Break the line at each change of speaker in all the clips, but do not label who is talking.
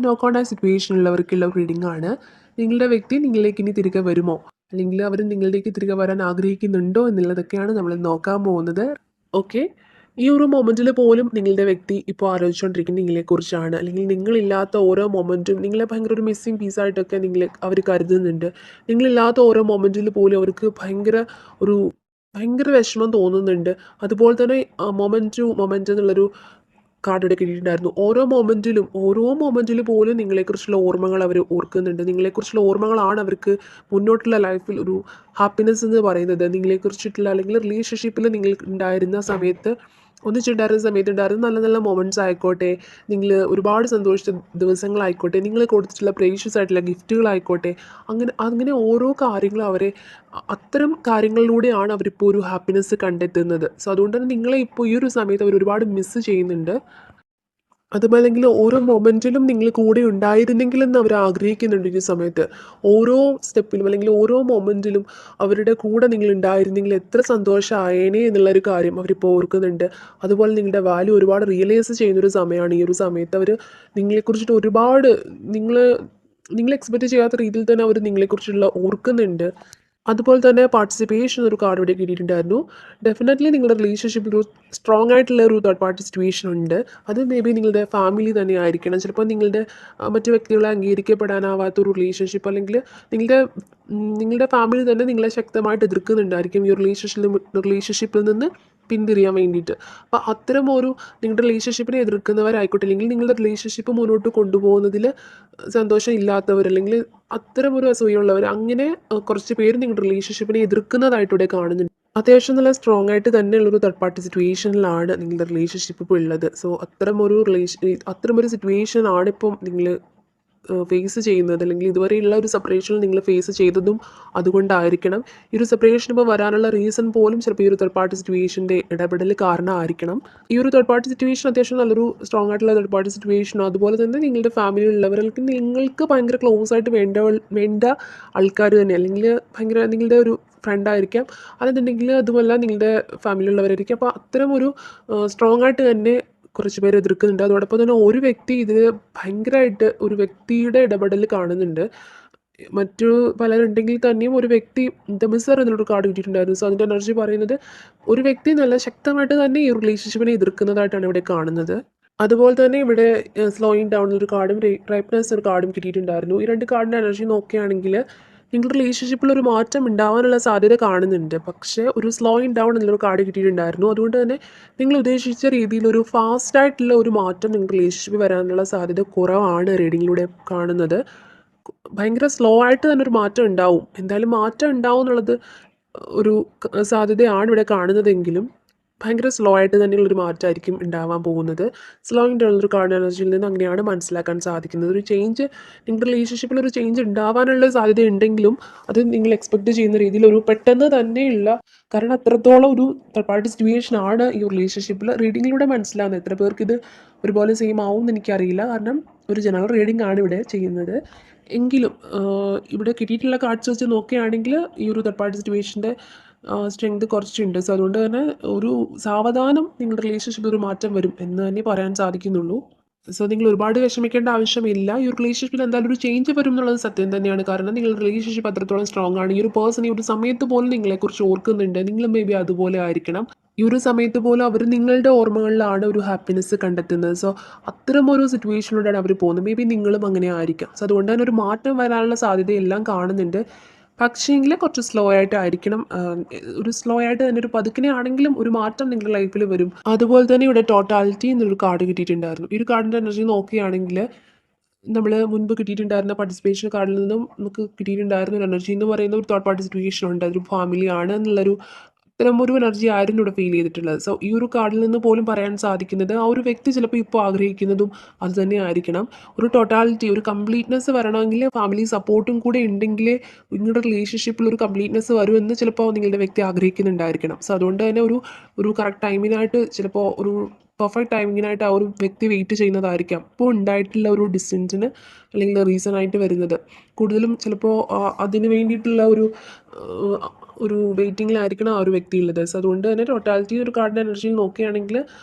No contact സിറ്റുവേഷനുള്ളവർക്കുള്ള reading ആണ്. നിങ്ങളുടെ വ്യക്തി നിങ്ങളിലേക്ക് ഇനി തിരികെ വരുമോ, അല്ലെങ്കിൽ അവർ നിങ്ങളിലേക്ക് തിരികെ വരാൻ ആഗ്രഹിക്കുന്നുണ്ടോ എന്നുള്ളതൊക്കെയാണ് നമ്മൾ നോക്കാൻ പോകുന്നത്. ഓക്കെ, ഈ ഒരു മൊമെൻറ്റിൽ പോലും നിങ്ങളുടെ വ്യക്തി ഇപ്പോൾ ആലോചിച്ചുകൊണ്ടിരിക്കുന്നത് നിങ്ങളെക്കുറിച്ചാണ്, അല്ലെങ്കിൽ നിങ്ങളില്ലാത്ത ഓരോ മൊമെൻറ്റും നിങ്ങളെ ഭയങ്കര ഒരു മിസ്സിങ് പീസായിട്ടൊക്കെ അവർ കരുതുന്നുണ്ട്. നിങ്ങളില്ലാത്ത ഓരോ മൊമെൻറ്റിൽ പോലും അവർക്ക് ഭയങ്കര വിഷമം തോന്നുന്നുണ്ട്. അതുപോലെ തന്നെ മൊമെൻറ്റ് ടു മൊമെൻറ്റ് എന്നുള്ളൊരു കാർഡ് ഇവിടെ കിട്ടിയിട്ടുണ്ടായിരുന്നു. ഓരോ മൊമെൻറ്റിൽ പോലും നിങ്ങളെക്കുറിച്ചുള്ള ഓർമ്മകൾ അവർ ഓർക്കുന്നുണ്ട്. നിങ്ങളെക്കുറിച്ചുള്ള ഓർമ്മകളാണ് അവർക്ക് മുന്നോട്ടുള്ള ലൈഫിൽ ഒരു ഹാപ്പിനെസ് എന്ന് പറയുന്നത്. നിങ്ങളെക്കുറിച്ചിട്ടുള്ള അല്ലെങ്കിൽ റിലേഷൻഷിപ്പിൽ നിങ്ങൾ ഉണ്ടായിരുന്ന സമയത്ത് ഉണ്ടായിരുന്ന നല്ല നല്ല മൊമെൻറ്റ്സ് ആയിക്കോട്ടെ, നിങ്ങൾ ഒരുപാട് സന്തോഷിച്ച ദിവസങ്ങളായിക്കോട്ടെ, നിങ്ങൾ കൊടുത്തിട്ടുള്ള പ്രേഷ്യസ് ആയിട്ടുള്ള ഗിഫ്റ്റുകളായിക്കോട്ടെ, അങ്ങനെ അങ്ങനെ ഓരോ കാര്യങ്ങളും അത്തരം കാര്യങ്ങളിലൂടെയാണ് അവരിപ്പോൾ ഒരു ഹാപ്പിനെസ് കണ്ടെത്തുന്നത്. സോ അതുകൊണ്ട് തന്നെ നിങ്ങളെ ഇപ്പോൾ ഈ ഒരു സമയത്ത് അവർ ഒരുപാട് മിസ്സ് ചെയ്യുന്നുണ്ട്. അതുമല്ലെങ്കിൽ ഓരോ മൊമെൻറ്റിലും നിങ്ങൾ കൂടെ ഉണ്ടായിരുന്നെങ്കിലെന്ന് അവർ ആഗ്രഹിക്കുന്നുണ്ട് ഈ സമയത്ത്. ഓരോ സ്റ്റെപ്പിലും അല്ലെങ്കിൽ ഓരോ മൊമെൻറ്റിലും അവരുടെ കൂടെ നിങ്ങൾ ഉണ്ടായിരുന്നെങ്കിൽ എത്ര സന്തോഷമായേനെ എന്നുള്ളൊരു കാര്യം അവരിപ്പോൾ ഓർക്കുന്നുണ്ട്. അതുപോലെ നിങ്ങളുടെ വാല്യൂ ഒരുപാട് റിയലൈസ് ചെയ്യുന്നൊരു സമയമാണ് ഈ ഒരു സമയത്ത്. അവർ നിങ്ങളെക്കുറിച്ചിട്ട് ഒരുപാട് നിങ്ങൾ നിങ്ങൾ എക്സ്പെക്റ്റ് ചെയ്യാത്ത രീതിയിൽ തന്നെ അവർ നിങ്ങളെക്കുറിച്ചുള്ള ഓർക്കുന്നുണ്ട്. അതുപോലെ തന്നെ പാർട്ടിസിപ്പേഷൻ ഒരു കാർഡ് ഇവിടെ കിട്ടിയിട്ടുണ്ടായിരുന്നു. ഡെഫിനറ്റ്ലി നിങ്ങളുടെ റിലേഷൻഷിപ്പിൽ ഒരു സ്ട്രോങ് ആയിട്ടുള്ള ഒരു തേർഡ് പാർട്ടി സിറ്റുവേഷൻ ഉണ്ട്. അത് മേ ബി നിങ്ങളുടെ ഫാമിലി തന്നെ ആയിരിക്കണം. ചിലപ്പോൾ നിങ്ങളുടെ മറ്റു വ്യക്തികളെ അംഗീകരിക്കപ്പെടാനാവാത്ത ഒരു റിലേഷൻഷിപ്പ്, അല്ലെങ്കിൽ നിങ്ങളുടെ ഫാമിലി തന്നെ നിങ്ങളെ ശക്തമായിട്ട് എതിർക്കുന്നുണ്ടായിരിക്കും ഈ റിലേഷൻഷിപ്പിൽ നിന്ന് പിന്തിരിയാൻ വേണ്ടിയിട്ട്. അപ്പോൾ അത്തരം ഒരു നിങ്ങളുടെ റിലേഷൻഷിപ്പിനെ എതിർക്കുന്നവരായിക്കോട്ടെ, അല്ലെങ്കിൽ നിങ്ങളുടെ റിലേഷൻഷിപ്പ് മുന്നോട്ട് കൊണ്ടുപോകുന്നതിൽ സന്തോഷം ഇല്ലാത്തവർ, അല്ലെങ്കിൽ അത്തരം ഒരു അസൂയുള്ളവർ, അങ്ങനെ കുറച്ച് പേര് നിങ്ങളുടെ റിലേഷൻഷിപ്പിനെ എതിർക്കുന്നതായിട്ട് ഇവിടെ കാണുന്നുണ്ട്. അത്യാവശ്യം നല്ല സ്ട്രോങ് ആയിട്ട് തന്നെയുള്ളൊരു തേർഡ് പാർട്ടി സിറ്റുവേഷനിലാണ് നിങ്ങളുടെ റിലേഷൻഷിപ്പ് ഇപ്പോൾ ഉള്ളത്. സോ അത്തരമൊരു സിറ്റുവേഷനാണ് ഇപ്പം നിങ്ങൾ ഫേസ് ചെയ്യുന്നത്, അല്ലെങ്കിൽ ഇതുവരെയുള്ള ഒരു സെപ്പറേഷനിൽ നിങ്ങൾ ഫേസ് ചെയ്തതും അതുകൊണ്ടായിരിക്കണം. ഈ ഒരു സെപ്പറേഷൻ ഇപ്പോൾ വരാനുള്ള റീസൺ പോലും ചിലപ്പോൾ ഈ ഒരു തേർഡ് പാർട്ടി സിറ്റുവേഷൻ്റെ ഇടപെടൽ കാരണമായിരിക്കണം. ഈ ഒരു തേർഡ് പാർട്ടി സിറ്റുവേഷൻ അത്യാവശ്യം നല്ലൊരു സ്ട്രോങ് ആയിട്ടുള്ള തേർഡ് പാർട്ടി സിറ്റുവേഷനും, അതുപോലെ തന്നെ നിങ്ങളുടെ ഫാമിലിയിലുള്ളവർക്ക് നിങ്ങൾക്ക് ഭയങ്കര ക്ലോസ് ആയിട്ട് വേണ്ട ആൾക്കാർ തന്നെ, അല്ലെങ്കിൽ ഭയങ്കര നിങ്ങളുടെ ഒരു ഫ്രണ്ടായിരിക്കാം, അല്ലെന്നുണ്ടെങ്കിൽ അതുമല്ല നിങ്ങളുടെ ഫാമിലിയിലുള്ളവരായിരിക്കും. അപ്പോൾ അത്തരം ഒരു സ്ട്രോങ് ആയിട്ട് തന്നെ കുറച്ച് പേര് എതിർക്കുന്നുണ്ട്. അതോടൊപ്പം തന്നെ ഒരു വ്യക്തി ഇതിൽ ഭയങ്കരമായിട്ട് ഒരു വ്യക്തിയുടെ ഇടപെടൽ കാണുന്നുണ്ട്. മറ്റു പലരുണ്ടെങ്കിൽ തന്നെയും ഒരു വ്യക്തി ദ മിസ്സർ എന്നുള്ളൊരു കാർഡ് കിട്ടിയിട്ടുണ്ടായിരുന്നു. സോ അതിൻ്റെ എനർജി പറയുന്നത് ഒരു വ്യക്തി നല്ല ശക്തമായിട്ട് തന്നെ ഈ റിലേഷൻഷിപ്പിനെ എതിർക്കുന്നതായിട്ടാണ് ഇവിടെ കാണുന്നത്. അതുപോലെ തന്നെ ഇവിടെ സ്ലോയിങ് ഡൗൺ ഒരു കാർഡും റൈപ്നെസ് ഒരു കാർഡും കിട്ടിയിട്ടുണ്ടായിരുന്നു. ഈ രണ്ട് കാർഡിൻ്റെ എനർജി നോക്കുകയാണെങ്കിൽ നിങ്ങളുടെ റിലേഷൻഷിപ്പിൽ ഒരു മാറ്റം ഉണ്ടാവാനുള്ള സാധ്യത കാണുന്നുണ്ട്. പക്ഷേ ഒരു സ്ലോയിങ് ഡൗൺ എന്നൊരു കാർഡ് കിട്ടിയിട്ടുണ്ടായിരുന്നു. അതുകൊണ്ട് തന്നെ നിങ്ങൾ ഉദ്ദേശിച്ച രീതിയിൽ ഒരു ഫാസ്റ്റായിട്ടുള്ള ഒരു മാറ്റം നിങ്ങളുടെ റിലേഷൻഷിപ്പിൽ വരാനുള്ള സാധ്യത കുറവാണ് റീഡിങ്ങിലൂടെ കാണുന്നത്. ഭയങ്കര സ്ലോ ആയിട്ട് തന്നെ ഒരു മാറ്റം ഉണ്ടാവും. എന്തായാലും മാറ്റം ഉണ്ടാവും എന്നുള്ളത് ഒരു സാധ്യതയാണ് ഇവിടെ കാണുന്നതെങ്കിലും ഭയങ്കര സ്ലോ ആയിട്ട് തന്നെയുള്ളൊരു മാറ്റമായിരിക്കും ഉണ്ടാവാൻ പോകുന്നത്. സ്ലോയിങ് ഡൗൺ ഒരു കാർഡ് എനർജിയിൽ നിന്ന് അങ്ങനെയാണ് മനസ്സിലാക്കാൻ സാധിക്കുന്നത്. ഒരു ചേഞ്ച് നിങ്ങളുടെ റിലേഷൻഷിപ്പിൽ ഒരു ചേഞ്ച് ഉണ്ടാവാനുള്ള സാധ്യത ഉണ്ടെങ്കിലും അത് നിങ്ങൾ എക്സ്പെക്റ്റ് ചെയ്യുന്ന രീതിയിൽ ഒരു പെട്ടെന്ന് തന്നെയുള്ള, കാരണം അത്രത്തോളം ഒരു തേർഡ് പാർട്ടി സിറ്റുവേഷൻ ആണ് ഈ റിലേഷൻഷിപ്പിൽ. റീഡിങ്ങിലൂടെ മനസ്സിലാവുന്നത് എത്ര പേർക്ക് ഇത് ഒരുപോലെ സെയിം ആവും എന്ന് എനിക്കറിയില്ല, കാരണം ഒരു ജനറൽ റീഡിംഗ് ആണ് ഇവിടെ ചെയ്യുന്നത്. എങ്കിലും ഇവിടെ കിട്ടിയിട്ടുള്ള കാർഡ്സ് വെച്ച് നോക്കുകയാണെങ്കിൽ ഈ ഒരു തേർഡ് പാർട്ടി സിറ്റുവേഷൻ്റെ സ്ട്രെങ്ത് കുറച്ചുണ്ട്. സോ അതുകൊണ്ട് തന്നെ ഒരു സാവധാനം നിങ്ങളുടെ റിലേഷൻഷിപ്പിൽ ഒരു മാറ്റം വരും എന്ന് തന്നെ പറയാൻ സാധിക്കുന്നുള്ളൂ. സോ നിങ്ങൾ ഒരുപാട് വിഷമിക്കേണ്ട ആവശ്യമില്ല. ഈ ഒരു റിലേഷൻഷിപ്പിൽ എന്തായാലും ഒരു ചേഞ്ച് വരും എന്നുള്ളത് സത്യം തന്നെയാണ്. കാരണം നിങ്ങളുടെ റിലേഷൻഷിപ്പ് അത്രത്തോളം സ്ട്രോങ് ആണ്. ഈ ഒരു പേഴ്സൺ ഈ ഒരു സമയത്ത് പോലും നിങ്ങളെക്കുറിച്ച് ഓർക്കുന്നുണ്ട്. നിങ്ങൾ മേ ബി അതുപോലെ ആയിരിക്കണം. ഈ ഒരു സമയത്ത് പോലും അവർ നിങ്ങളുടെ ഓർമ്മകളിലാണ് ഒരു ഹാപ്പിനെസ് കണ്ടെത്തുന്നത്. സോ അത്തരം ഒരു സിറ്റുവേഷനിലൂടെയാണ് അവർ പോകുന്നത്. മേ ബി നിങ്ങളും അങ്ങനെ ആയിരിക്കാം. സോ അതുകൊണ്ട് തന്നെ ഒരു മാറ്റം വരാനുള്ള സാധ്യതയെല്ലാം കാണുന്നുണ്ട്. പക്ഷേങ്കിൽ കുറച്ച് സ്ലോ ആയിട്ടായിരിക്കണം. ഒരു സ്ലോ ആയിട്ട് തന്നെ ഒരു പതുക്കിനെ ആണെങ്കിലും ഒരു മാറ്റം നിങ്ങളുടെ ലൈഫിൽ വരും. അതുപോലെ തന്നെ ഇവിടെ ടോട്ടാലിറ്റി എന്നൊരു കാർഡ് കിട്ടിയിട്ടുണ്ടായിരുന്നു. ഈ ഒരു കാർഡിൻ്റെ എനർജി നോക്കുകയാണെങ്കിൽ നമ്മൾ മുൻപ് കിട്ടിയിട്ടുണ്ടായിരുന്ന പാർട്ടിസിപ്പേഷൻ കാർഡിൽ നിന്നും നമുക്ക് കിട്ടിയിട്ടുണ്ടായിരുന്ന ഒരു എനർജി എന്ന് പറയുന്ന ഒരു തേർഡ് പാർട്ടി സിറ്റുവേഷൻ ഉണ്ട്. അതൊരു ഫാമിലി ആണ് എന്നുള്ളൊരു ഇത്തരം ഒരു എനർജി ആയിരുന്നു ഇവിടെ ഫീൽ ചെയ്തിട്ടുള്ളത്. സോ ഈ ഒരു കാർഡിൽ നിന്ന് പോലും പറയാൻ സാധിക്കുന്നത് ആ ഒരു വ്യക്തി ചിലപ്പോൾ ഇപ്പോൾ ആഗ്രഹിക്കുന്നതും അത് തന്നെ ആയിരിക്കണം. ഒരു ടോട്ടാലിറ്റി, ഒരു കംപ്ലീറ്റ്നെസ് വരണമെങ്കിൽ ഫാമിലി സപ്പോർട്ടും കൂടെ ഉണ്ടെങ്കിലേ നിങ്ങളുടെ റിലേഷൻഷിപ്പിൽ ഒരു കംപ്ലീറ്റ്നെസ് വരുമെന്ന് ചിലപ്പോൾ നിങ്ങളുടെ വ്യക്തി ആഗ്രഹിക്കുന്നുണ്ടായിരിക്കണം. സോ അതുകൊണ്ട് തന്നെ ഒരു കറക്റ്റ് ടൈമിനായിട്ട്, ചിലപ്പോൾ ഒരു പെർഫെക്റ്റ് ടൈമിങ്ങിനായിട്ട് ആ ഒരു വ്യക്തി വെയിറ്റ് ചെയ്യുന്നതായിരിക്കാം ഇപ്പോൾ ഉണ്ടായിട്ടുള്ള ഒരു ഡിസ്റ്റൻസിന് അല്ലെങ്കിൽ റീസൺ ആയിട്ട് വരുന്നത്. കൂടുതലും ചിലപ്പോൾ അതിന് വേണ്ടിയിട്ടുള്ള ഒരു വെയിറ്റിങ്ങിലായിരിക്കണം ആ ഒരു വ്യക്തി ഉള്ളത്. സോ അതുകൊണ്ട് തന്നെ ടോട്ടാലിറ്റി ഒരു കാർഡിൻ്റെ എനർജിയിൽ നോക്കുകയാണെങ്കിൽ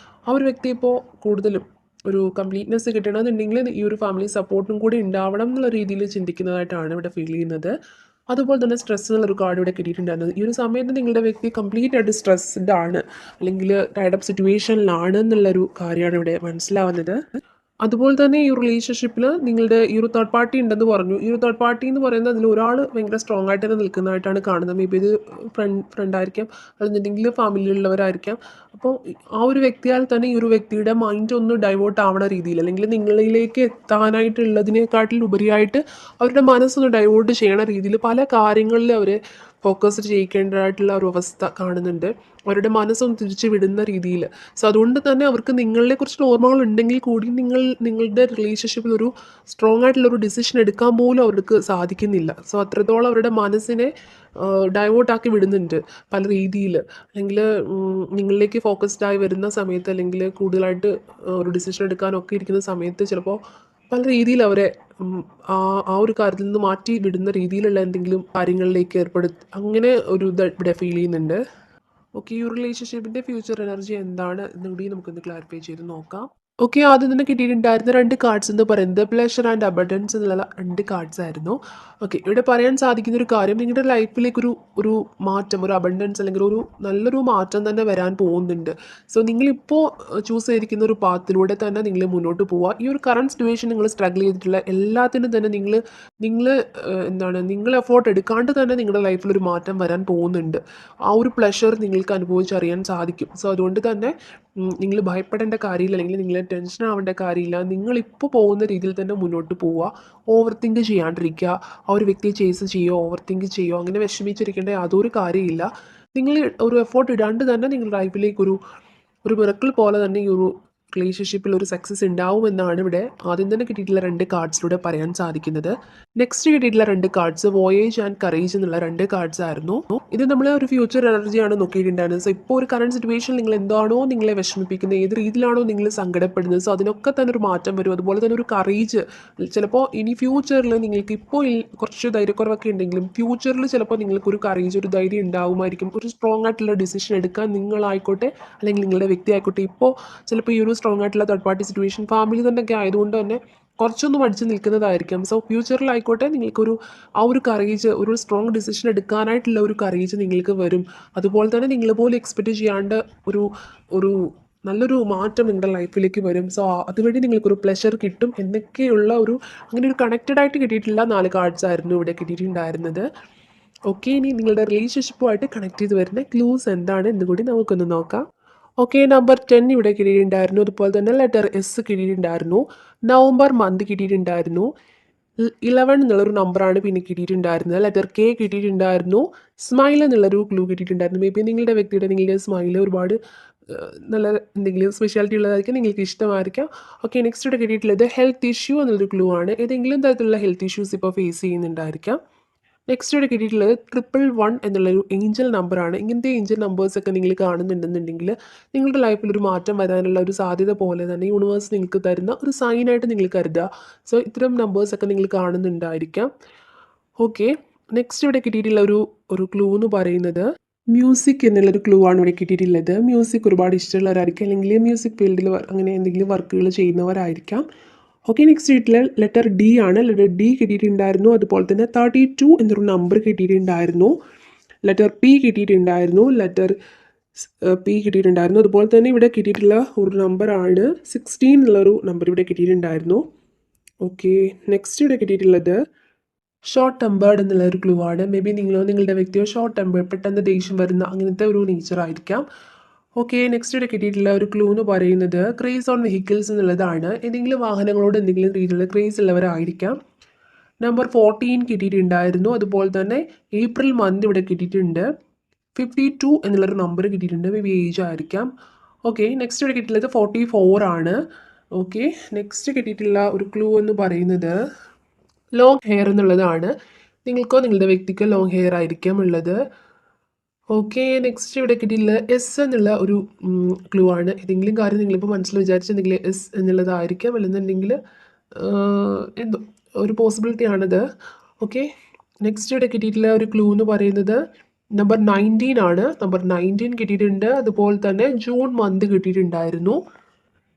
ആ ഒരു വ്യക്തി ഇപ്പോൾ കൂടുതലും ഒരു കംപ്ലീറ്റ്നെസ് കിട്ടണമെന്നുണ്ടെങ്കിൽ ഈ ഒരു ഫാമിലി സപ്പോർട്ടും കൂടി ഉണ്ടാവണം എന്നുള്ള രീതിയിൽ ചിന്തിക്കുന്നതായിട്ടാണ് ഇവിടെ ഫീൽ ചെയ്യുന്നത്. അതുപോലെ തന്നെ സ്ട്രെസ് എന്നുള്ളൊരു കാർഡ് ഇവിടെ കിട്ടിയിട്ടുണ്ടായിരുന്നത്. ഈ ഒരു സമയത്ത് നിങ്ങളുടെ വ്യക്തി കംപ്ലീറ്റ് ആയിട്ട് സ്ട്രെസ്ഡ് ആണ്, അല്ലെങ്കിൽ ടൈഡപ്പ് സിറ്റുവേഷനിലാണ് എന്നുള്ളൊരു കാര്യമാണ് ഇവിടെ മനസ്സിലാവുന്നത്. അതുപോലെ തന്നെ ഈ ഒരു റിലേഷൻഷിപ്പിൽ നിങ്ങളുടെ ഈ ഒരു തേർഡ് പാർട്ടി ഉണ്ടെന്ന് പറഞ്ഞു. ഈ ഒരു തേർഡ് പാർട്ടി എന്ന് പറയുന്നത് അതിൽ ഒരാൾ ഭയങ്കര സ്ട്രോങ് ആയിട്ട് തന്നെ നിൽക്കുന്നതായിട്ടാണ് കാണുന്നത്. മേ ബി ഇത് ഫ്രണ്ട് ആയിരിക്കാം, അല്ലെന്നുണ്ടെങ്കിൽ ഫാമിലിയിലുള്ളവരായിരിക്കാം. അപ്പോൾ ആ ഒരു വ്യക്തിയാൽ തന്നെ ഈ ഒരു വ്യക്തിയുടെ മൈൻഡ് ഒന്ന് ഡൈവേർട്ട് ആവണ രീതിയിൽ, അല്ലെങ്കിൽ നിങ്ങളിലേക്ക് എത്താനായിട്ടുള്ളതിനെക്കാട്ടിൽ ഉപരിയായിട്ട് അവരുടെ മനസ്സൊന്ന് ഡൈവേർട്ട് ചെയ്യണ രീതിയിൽ പല കാര്യങ്ങളിൽ അവർ ഫോക്കസ് ചെയ്യിക്കേണ്ടതായിട്ടുള്ള ഒരു അവസ്ഥ കാണുന്നുണ്ട്. അവരുടെ മനസ്സൊന്ന് തിരിച്ചു വിടുന്ന രീതിയിൽ. സോ അതുകൊണ്ട് തന്നെ അവർക്ക് നിങ്ങളെക്കുറിച്ചുള്ള ഓർമ്മകൾ ഉണ്ടെങ്കിൽ കൂടി നിങ്ങളുടെ റിലേഷൻഷിപ്പിൽ ഒരു സ്ട്രോങ് ആയിട്ടുള്ളൊരു ഡിസിഷൻ എടുക്കാൻ പോലും അവർക്ക് സാധിക്കുന്നില്ല. സോ അത്രത്തോളം അവരുടെ മനസ്സിനെ ഡൈവേർട്ടാക്കി വിടുന്നുണ്ട് പല രീതിയിൽ. അല്ലെങ്കിൽ നിങ്ങളിലേക്ക് ഫോക്കസ്ഡ് ആയി വരുന്ന സമയത്ത്, അല്ലെങ്കിൽ കൂടുതലായിട്ട് ഒരു ഡിസിഷൻ എടുക്കാനൊക്കെ ഇരിക്കുന്ന സമയത്ത് ചിലപ്പോൾ പല രീതിയിൽ അവരെ ആ ആ ഒരു കാര്യത്തിൽ നിന്ന് മാറ്റി വിടുന്ന രീതിയിലുള്ള എന്തെങ്കിലും കാര്യങ്ങളിലേക്ക് അങ്ങനെ ഒരു ഇത് ഇവിടെ ഫീൽ ചെയ്യുന്നുണ്ട്. ഓക്കെ, ഈ റിലേഷൻഷിപ്പിൻ്റെ ഫ്യൂച്ചർ എനർജി എന്താണ് എന്നുകൂടി നമുക്കൊന്ന് ക്ലാരിഫൈ ചെയ്ത് നോക്കാം. ഓക്കെ, ആദ്യം തന്നെ കിട്ടിയിട്ടുണ്ടായിരുന്ന 2 കാർഡ്സ് എന്ന് പറയുന്നത് പ്ലഷർ ആൻഡ് അബണ്ടൻസ് എന്നുള്ള 2 കാർഡ്സ് ആയിരുന്നു. ഓക്കെ, ഇവിടെ പറയാൻ സാധിക്കുന്ന ഒരു കാര്യം, നിങ്ങളുടെ ലൈഫിലേക്കൊരു ഒരു മാറ്റം, ഒരു അബണ്ടൻസ് അല്ലെങ്കിൽ ഒരു നല്ലൊരു മാറ്റം തന്നെ വരാൻ പോകുന്നുണ്ട്. സോ നിങ്ങളിപ്പോൾ ചൂസ് ചെയ്തിരിക്കുന്ന ഒരു പാത്തിലൂടെ തന്നെ നിങ്ങൾ മുന്നോട്ട് പോവുക. ഈ ഒരു കറണ്ട് സിറ്റുവേഷൻ നിങ്ങൾ സ്ട്രഗിൾ ചെയ്തിട്ടുള്ള എല്ലാത്തിനും തന്നെ നിങ്ങൾ നിങ്ങൾ എഫോർട്ട് എടുക്കാണ്ട് തന്നെ നിങ്ങളുടെ ലൈഫിൽ ഒരു മാറ്റം വരാൻ പോകുന്നുണ്ട്. ആ ഒരു പ്ലഷർ നിങ്ങൾക്ക് അനുഭവിച്ചറിയാൻ സാധിക്കും. സോ അതുകൊണ്ട് തന്നെ നിങ്ങൾ ഭയപ്പെടേണ്ട കാര്യമില്ല, അല്ലെങ്കിൽ നിങ്ങൾ ടെൻഷൻ ആവേണ്ട കാര്യമില്ല. നിങ്ങളിപ്പോൾ പോകുന്ന രീതിയിൽ തന്നെ മുന്നോട്ട് പോവുക. ഓവർ തിങ്ക് ചെയ്യാണ്ടിരിക്കുക. ആ ഒരു വ്യക്തിയെ ചേസ് ചെയ്യുക, ഓവർ തിങ്ക് ചെയ്യുക, അങ്ങനെ വിഷമിച്ചിരിക്കേണ്ട യാതൊരു കാര്യമില്ല. നിങ്ങൾ ഒരു എഫോർട്ട് ഇടാണ്ട് തന്നെ നിങ്ങളുടെ ലൈഫിലേക്കൊരു മിറക്കിൾ പോലെ തന്നെ ഈ ഒരു റിലേഷൻഷിപ്പിൽ ഒരു സക്സസ് ഉണ്ടാവുമെന്നാണ് ഇവിടെ ആദ്യം തന്നെ കിട്ടിയിട്ടുള്ള 2 കാർഡ്സിലൂടെ പറയാൻ സാധിക്കുന്നത്. നെക്സ്റ്റ് കിട്ടിയിട്ടുള്ള 2 കാർഡ്സ് വോയേജ് ആൻഡ് കറേജ് എന്നുള്ള 2 കാർഡ്സ് ആയിരുന്നു. ഇത് നമ്മൾ ഒരു ഫ്യൂച്ചർ എനർജിയാണ് നോക്കിയിട്ടുണ്ടായിരുന്നത്. സോ ഇപ്പോൾ ഒരു കറണ്ട് സിറ്റുവേഷൻ നിങ്ങൾ എന്താണോ നിങ്ങളെ വിഷമിപ്പിക്കുന്നത്, ഏത് രീതിയിലാണോ നിങ്ങൾ സങ്കടപ്പെടുന്നത്, സോ അതിനൊക്കെ തന്നെ ഒരു മാറ്റം വരും. അതുപോലെ തന്നെ ഒരു കറേജ്, ചിലപ്പോൾ ഇനി ഫ്യൂച്ചറിൽ നിങ്ങൾക്ക് ഇപ്പോൾ കുറച്ച് ധൈര്യക്കുറവൊക്കെ ഉണ്ടെങ്കിലും ഫ്യൂച്ചറിൽ ചിലപ്പോൾ നിങ്ങൾക്കൊരു കറേജ്, ഒരു ധൈര്യം ഉണ്ടാവുമായിരിക്കും. ഒരു സ്ട്രോങ് ആയിട്ടുള്ള ഡിസിഷൻ എടുക്കാൻ നിങ്ങളായിക്കോട്ടെ, അല്ലെങ്കിൽ നിങ്ങളുടെ വ്യക്തി ആയിക്കോട്ടെ, ഇപ്പോൾ ചിലപ്പോൾ ഈ ഒരു സ്ട്രോങ് ആയിട്ടുള്ള തേർഡ് പാർട്ടി സിറ്റുവേഷൻ ഫാമിലി തന്നെയൊക്കെ ആയതുകൊണ്ട് തന്നെ കുറച്ചൊന്നും മടിച്ച് നിൽക്കുന്നതായിരിക്കും. സോ ഫ്യൂച്ചറിലായിക്കോട്ടെ നിങ്ങൾക്കൊരു ആ ഒരു കറേജ്, ഒരു സ്ട്രോങ് ഡിസിഷൻ എടുക്കാനായിട്ടുള്ള ഒരു കറേജ് നിങ്ങൾക്ക് വരും. അതുപോലെ തന്നെ നിങ്ങൾ പോലും എക്സ്പെക്റ്റ് ചെയ്യാണ്ട് ഒരു ഒരു നല്ലൊരു മാറ്റം നിങ്ങളുടെ ലൈഫിലേക്ക് വരും. സോ അതുവഴി നിങ്ങൾക്കൊരു പ്ലഷർ കിട്ടും എന്നൊക്കെയുള്ള അങ്ങനെ ഒരു കണക്റ്റഡ് ആയിട്ട് കിട്ടിയിട്ടുള്ള 4 കാർഡ്സ് ആയിരുന്നു ഇവിടെ കിട്ടിയിട്ടുണ്ടായിരുന്നത്. ഓക്കെ, ഇനി നിങ്ങളുടെ റിലേഷൻഷിപ്പുമായിട്ട് കണക്ട് ചെയ്ത് വരുന്ന ക്ലൂസ് എന്താണ് എന്ന് കൂടി നമുക്കൊന്ന് നോക്കാം. ഓക്കെ, നമ്പർ 10 ഇവിടെ കിട്ടിയിട്ടുണ്ടായിരുന്നു. അതുപോലെ തന്നെ ലെറ്റർ എസ് കിട്ടിയിട്ടുണ്ടായിരുന്നു. നവംബർ മന്ത് കിട്ടിയിട്ടുണ്ടായിരുന്നു. 11 എന്നുള്ളൊരു നമ്പറാണ് പിന്നെ കിട്ടിയിട്ടുണ്ടായിരുന്നത്. ലെറ്റർ കെ കിട്ടിയിട്ടുണ്ടായിരുന്നു. സ്മൈൽ എന്നുള്ളൊരു ക്ലൂ കിട്ടിയിട്ടുണ്ടായിരുന്നു. മേ ബി നിങ്ങളുടെ നിങ്ങളുടെ സ്മൈൽ ഒരുപാട് നല്ല എന്തെങ്കിലും സ്പെഷ്യാലിറ്റി ഉള്ളതായിരിക്കും, നിങ്ങൾക്ക് ഇഷ്ടമായിരിക്കാം. ഓക്കെ, നെക്സ്റ്റ് ഇവിടെ കിട്ടിയിട്ടുള്ളത് ഹെൽത്ത് ഇഷ്യൂ എന്നുള്ളൊരു ക്ലൂ ആണ്. ഏതെങ്കിലും തരത്തിലുള്ള ഹെൽത്ത് ഇഷ്യൂസ് ഇപ്പോൾ ഫേസ് ചെയ്യുന്നുണ്ടായിരിക്കാം. നെക്സ്റ്റ് ഇവിടെ കിട്ടിയിട്ടുള്ളത് 111 എന്നുള്ളൊരു ഏഞ്ചൽ നമ്പറാണ്. ഇങ്ങനത്തെ ഏഞ്ചൽ നമ്പേഴ്സൊക്കെ നിങ്ങൾ കാണുന്നുണ്ടെന്നുണ്ടെങ്കിൽ നിങ്ങളുടെ ലൈഫിൽ ഒരു മാറ്റം വരാനുള്ള ഒരു സാധ്യത പോലെ തന്നെ യൂണിവേഴ്സ് നിങ്ങൾക്ക് തരുന്ന ഒരു സൈനായിട്ട് നിങ്ങൾ കരുതുക. സോ ഇത്തരം നമ്പേഴ്സൊക്കെ നിങ്ങൾ കാണുന്നുണ്ടായിരിക്കാം. ഓക്കെ, നെക്സ്റ്റ് ഇവിടെ കിട്ടിയിട്ടുള്ള ഒരു ക്ലൂ എന്ന് പറയുന്നത് മ്യൂസിക് എന്നുള്ളൊരു ക്ലൂ ആണ് ഇവിടെ കിട്ടിയിട്ടുള്ളത്. മ്യൂസിക് ഒരുപാട് ഇഷ്ടമുള്ളവരായിരിക്കും, അല്ലെങ്കിൽ മ്യൂസിക് ഫീൽഡിൽ അങ്ങനെ എന്തെങ്കിലും വർക്കുകൾ ചെയ്യുന്നവരായിരിക്കാം. ഓക്കെ, നെക്സ്റ്റ് വീട്ടിൽ ലെറ്റർ ഡി ആണ്. ലെറ്റർ ഡി കിട്ടിയിട്ടുണ്ടായിരുന്നു. അതുപോലെ തന്നെ 32 എന്നൊരു നമ്പർ കിട്ടിയിട്ടുണ്ടായിരുന്നു. ലെറ്റർ പി കിട്ടിയിട്ടുണ്ടായിരുന്നു. ലെറ്റർ പി കിട്ടിയിട്ടുണ്ടായിരുന്നു. അതുപോലെ തന്നെ ഇവിടെ കിട്ടിയിട്ടുള്ള ഒരു നമ്പറാണ് 16 എന്നുള്ളൊരു നമ്പർ ഇവിടെ കിട്ടിയിട്ടുണ്ടായിരുന്നു. ഓക്കെ, നെക്സ്റ്റ് ഇവിടെ കിട്ടിയിട്ടുള്ളത് ഷോർട്ട് ടെമ്പേർഡ് എന്നുള്ളൊരു ക്ലൂ ആണ്. മേ ബി നിങ്ങളുടെ വ്യക്തിയോ ഷോർട്ട് ടെമ്പേർഡ്, പെട്ടെന്ന് ദേഷ്യം വരുന്ന അങ്ങനത്തെ ഒരു നേച്ചർ ആയിരിക്കാം. ഓക്കെ, നെക്സ്റ്റ് ഇവിടെ കിട്ടിയിട്ടുള്ള ഒരു ക്ലൂ എന്ന് പറയുന്നത് ക്രേസ് ഓൺ വെഹിക്കിൾസ് എന്നുള്ളതാണ്. ഏതെങ്കിലും വാഹനങ്ങളോട് എന്തെങ്കിലും രീതിയിലുള്ള ക്രേസ് ഉള്ളവരായിരിക്കാം. നമ്പർ 14 കിട്ടിയിട്ടുണ്ടായിരുന്നു. അതുപോലെ തന്നെ ഏപ്രിൽ മന്ത് ഇവിടെ കിട്ടിയിട്ടുണ്ട്. 52 എന്നുള്ളൊരു നമ്പർ കിട്ടിയിട്ടുണ്ട്. മേ ബി ഏജ് ആയിരിക്കാം. ഓക്കെ, നെക്സ്റ്റ് ഇവിടെ കിട്ടിയിട്ടുള്ളത് 44 ആണ്. ഓക്കെ, നെക്സ്റ്റ് കിട്ടിയിട്ടുള്ള ഒരു ക്ലൂ എന്ന് പറയുന്നത് ലോങ് ഹെയർ എന്നുള്ളതാണ്. നിങ്ങൾക്കോ നിങ്ങളുടെ വ്യക്തിക്കോ ലോങ് ഹെയർ ആയിരിക്കാം ഉള്ളത്. ഓക്കെ, നെക്സ്റ്റ് ഇവിടെ കിട്ടിയിട്ടുള്ള എസ് എന്നുള്ള ഒരു ക്ലൂ ആണ്. ഏതെങ്കിലും കാര്യം നിങ്ങളിപ്പോൾ മനസ്സിൽ വിചാരിച്ചെന്തെങ്കിലും എസ് എന്നുള്ളതായിരിക്കാം, അല്ലെന്നുണ്ടെങ്കിൽ എന്തോ ഒരു പോസിബിലിറ്റി ആണത്. ഓക്കെ, നെക്സ്റ്റ് ഇവിടെ കിട്ടിയിട്ടുള്ള ഒരു ക്ലൂ എന്ന് പറയുന്നത് നമ്പർ 19 ആണ്. നമ്പർ 19 കിട്ടിയിട്ടുണ്ട്. അതുപോലെ തന്നെ ജൂൺ മന്ത് കിട്ടിയിട്ടുണ്ടായിരുന്നു.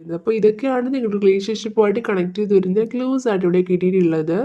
അപ്പോൾ ഇതൊക്കെയാണ് നിങ്ങളുടെ റിലേഷൻഷിപ്പുമായിട്ട് കണക്ട് ചെയ്ത് വരുന്ന ക്ലൂസ് ആയിട്ട് ഇവിടെ കിട്ടിയിട്ടുള്ളത്.